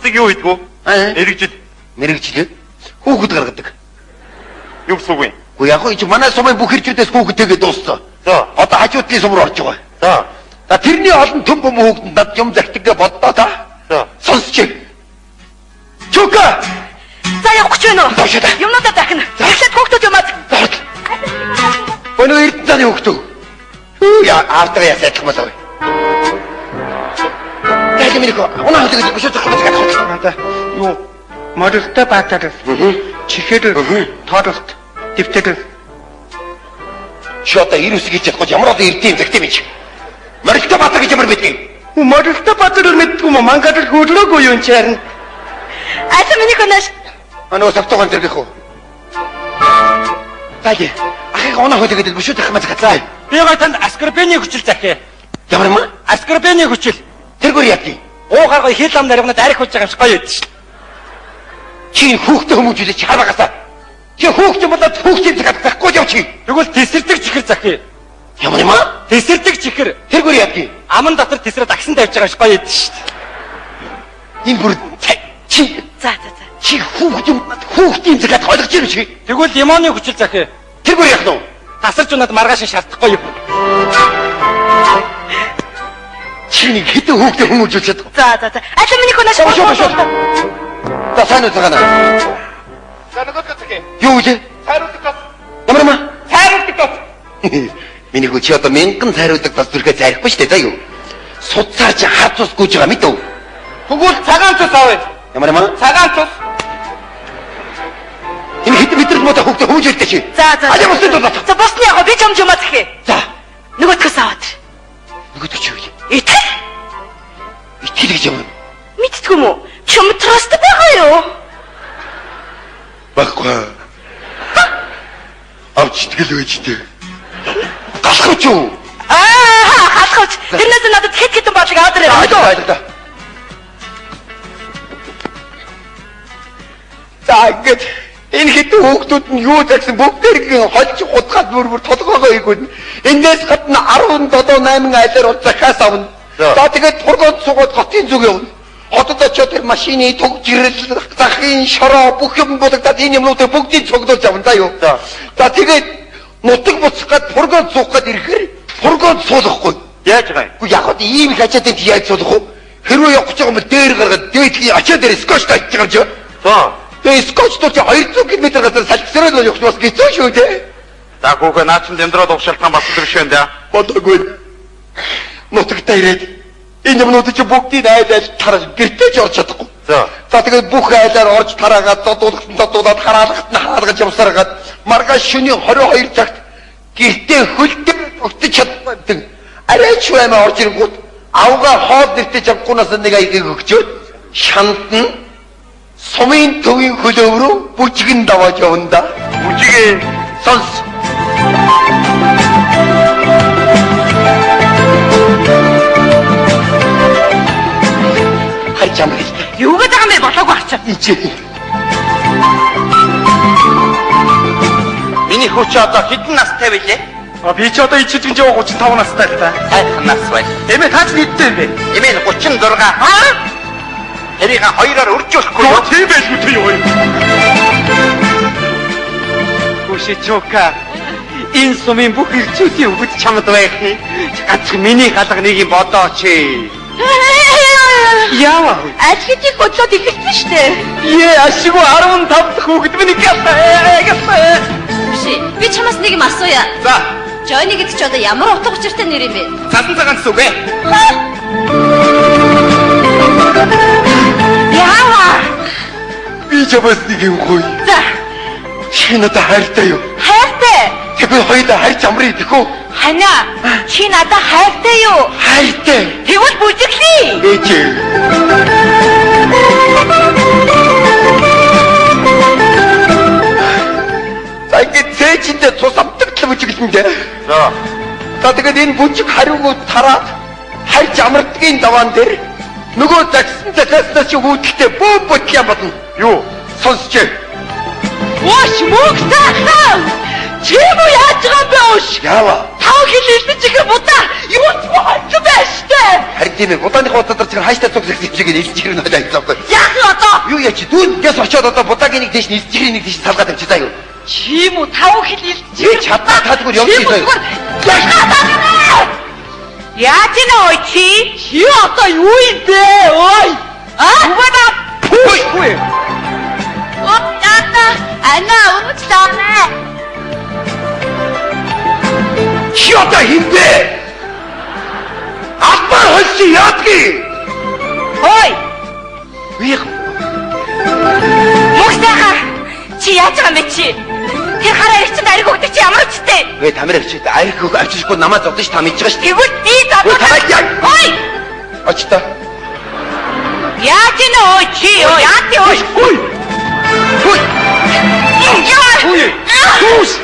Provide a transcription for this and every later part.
бусдыг юу хийдгүү? Мэргэжил. Мэргэжил? Хүүхэд гаргадаг. Юу гэсэн үг вэ? Уу яг нь манай сумын бүх хэрчүүдээс хүүхэдтэйгээ дууссан. За. Одоо хажуудлын сум руу орж байгаа. За. За тэрний олон төм бөм хүүхэдэнд над юм захидаг боддоо та. За. Сонсч. Чука. За явах гэж байна уу? Юмнуудаа дахин. Эхлээд хүүхдүүд юм аа. Өнөө эрдэнэний хүүхдүүд. Яа автаа ясаадах маа. Тэгэ минийх унаа хөдөж бишээ зохиолч надаа юу модертэй баатар. Чихэр тоололт дэвтэр. Шота ирүүс гэж чадахгүй ямар одоо эрдэм загтээ бич. Модертэй баатар гэж ямар мэдгийг. Модертэй баатар мэдгүй юм мангад хөдлөөгүй юм чарна. Ачаа минийх унаш. Анаа савтогон дэргэх үү. Таги. Ахыг унаа хөдөж бишээ зохиолч гацаа. Би гоо танд аскорбены хүчил захи. Ямар юм? Аскорбены хүчил. Тэргээр яатыг. Уугаар гоо хил ам наригнад арих хулж байгаа юм шиг гоё байд шүү. Чи хүүхдээ хүмүүжүүлээ чи хараагасаа. Чи хүүхдээ болоод хүүхдийн цагт байхгүй яв чи. Тэгвэл тесэрдэг чихэр захи. Ямар юм аа? Тесэрдэг чихэр. Тэргээр яатыг. Аман дотор тесрээд агсан тавьж байгаа юм шиг гоё байд шүү. Энэ бүр чи. За. Чи хүүхдийн цагт ойлгож ирв чи. Тэгвэл лимоны хүчил захи. Тэргээр яах нь? Тасарч унаад маргааш шаардахгүй юу? Чи нэг хэдэн хүүхдээ хүмүүжүүлж чадах. За. Ачаа минийх унаш. За сайн уу цагаана. За нөгөө төсөг. Юу вэ? Сайруулдаг тас. Ямар юм? Сайруулдаг тас. Миний хүч одоо мянган сайруулдаг тас зүрхээ зайхгүй шүү дээ за юу. Судсаар чи хад цус гүйж байгаа мэдв. Тэгвэл цагаан цус авъя. Ямар юм? Цагаан цус. Энэ хэдэн метр муу та хүүхдээ хүмүүжүүлдэг чи. За. За босны яг би юм аа захи. За. Нөгөөдгөөс аваад. Нөгөөдөг юу вэ? Итгэл. Итгэл гэж юм. Мэдтгүй юм уу? Чөмтрост байгаа юу? Баггүй. Авч итгэл өгч дээ. Галахч юу? Галахч. Тэрнээс надад хэд хэдэн бодлого аваад ирээ. Байлаа. За ингэж энэ хэдэн хүүхдүүд нь юу загсан бүгдээрээ холж хутгаад бүр толгоогоо ийгүүн. Эндээс гадна 17-8 айлаар захаас авна. За тэгээд тургууд сугаад хотын зүг явна. Хотод очиод тэр машины төг жирэл захын шороо бүх юм бодогдаад энэ юмнуудыг бүгдийг цогдуулж авна да юу. За тэгээд нутаг буцахад тургууд суухад ирэхээр тургууд суулгахгүй. Яаж байгаа юм? Уу яг хөө ийм их ачаад энэ яаж суулгах вэ? Хэрвээ явах гэж байгаа юм дээр гаргаад дээдхийн ачаа дээр скотч тааж байгаа юм чи. За. Тэгээд скотч тууч 200 км газар салхисраад явах бас хэцүү шүү дээ. За гүүгээ наачин дэмдрээд угшаалтан болсон биш үү нэ? Бодоогүй. Нутагтаа ирээд энэ юмнуудыг чи бүгдийг айл тарах гэртеж орж чадахгүй. За. За тэгээд бүх айлаар орж тараагаад дуудуулаад хараалгаж явсараад маргааш шөнийн 22 цагт гэртээ хөлтөөр өгтөж чадахгүй. Арай ч баймаа орж ирэнгүүт авгаа хоол нэртэж авахгүйнаас нэг аягийг өгчөөд шанд нь сумын төвийн хөлөв рүү бүжгэн даваад явна да. Бүжгээ сонс. Харж амрах. Юу гэж байгаа юм бэ? Болоогүй харчаа. Ичээ. миний хүч одоо хэдэн настай вэ? Би ч одоо ичиж гинж 35 настай л та. Сайхан нас бай. Эмээ таач нийттэй юм бэ? Эмээ 36. Тэрийг хоёроор өржүүлэхгүй юу? Тийм байлгүй тий юу. Хүшичока. Энэ сумын бүх ирчүүдийн өвд чамд байх. Ганц миний галга нэг юм бодооч. Яа. Ажлыг бодлоод эхэлсэн шүү дээ. Ашигу 15 дахь хүүхэд минь гэлээ. Биш. Би чамаас нэг юм асууя. За. Жойны гэдэг чи одоо ямар утга учиртай нэр юм бэ? Цасан цагаан зүг ээ. Яа. Би чамаас нэг юм гоё. За. Чи надад хайртай юу? Хайртай. Тэг би хоёулаа хайрч амрыг тэхүү. Хана. Чи надад хайртай юу? Хайртай. Тэгвэл бүжиглээ. Ээжээ. За ингээд цээжиндээ цус амтагтлаа бүжиглэндээ. За. За тэгээд энэ бүжиг хариугууд тараад хайрч амрагдгийн даваан дээр нөгөө загсан цагааснаас чи хүүдэлтэй бөт юм бодно. Юу? Сонсч. Вош мөгтаа. Чи юу яаж байгаа юм бэ ууш? Яава. Тав хэлэлдэж ихэн будаа юу ч хайж байштай. Харин тийм ээ, удааны хуудасаар чинь хайштай цуг зэрэг чигээр илж ирнэ хайлаа. Яг яач дүүнээс очиод одоо будагийн нэг дэш нисчихрийн нэг дэш салгаад авчи заа юу. Чи юм уу тав хэл Чи чадна таадгүй явчих заа юу. Яаж нэ ой чи одоо юу юм бэ ой угана Хөөе. Анна унцлаа Чи одоо хинбэ? Аппар хөлси яадгийг. ой Вих. Мөхсөөхөр чи яаж байгаа юм бэ чи тэр хараа ирчихсэн ариг өгдөг чи ямар ч тээ Гэ тамир авчиж арих хөг авчихгүй намаа зодсон ш та мэдж байгаа ш. тэгвэл би Ой тамаа яа. ой Очтой. яаж нэ ой чи ой яа ти ой Ой. Ой. Ой. Түс.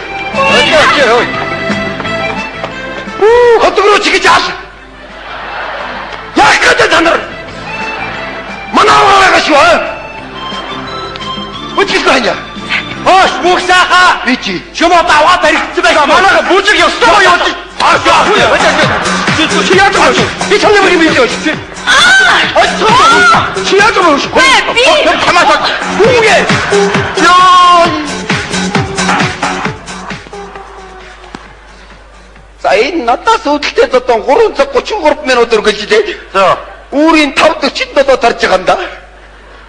Ой. Хотгороо чи гэж ааш. Яах гэдэг та нар? Манаа шүү. Үчиггүй хань. Хөөс мөхсөөхөр. Би чи Чимо даваад баригдсан байх. Манайха бүжиг ёстой юу? Чи яа гэж би чамд юм юм яаж чи. Чи яа гэж би хамаатай. Хүүгээ. Яа. За энэ надаас үүдэлтэй зодон 3 цаг 33 минут өргөлж дээ. За. Үүрийн 5:47 тарж байгаа юм да.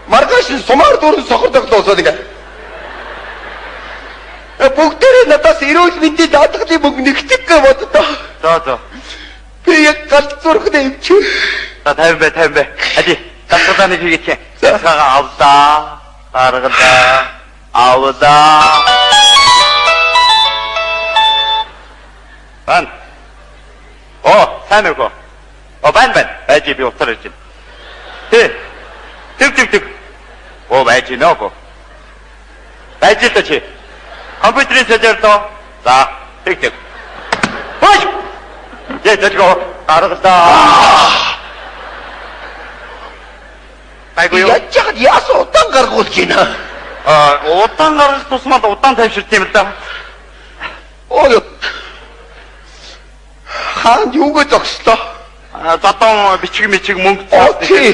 Маргааш нь сумаар дөрөв сохордог дуусаад ингээ. Бүгдээрээ надаас эрүүл мэндийн даатгалын мөнгө нэгтгэх гэж боддоо. За. Би яг галзуурхнаа юм чи. За 50 бай. Хadi. Тасгааны хийгээч. За. Цагаан авдаа. Аргадаа. Авдаа. Бан. Сайн уу? Бан. Байж би утаар ирж байна. Тэг. Байж нөөгөө. Байж л чи. Компьютерийн сэлэрдөө. За, тэг. Хөөж. Яадаг аргадаа. Айгуу. Яачаад яас удаан гаргуулж байна. Удаан гаргах тусмал удаан тавьширт юм л да. Ой. Хаан юуг зогслоо? Задон бичиг мөнгө Окей.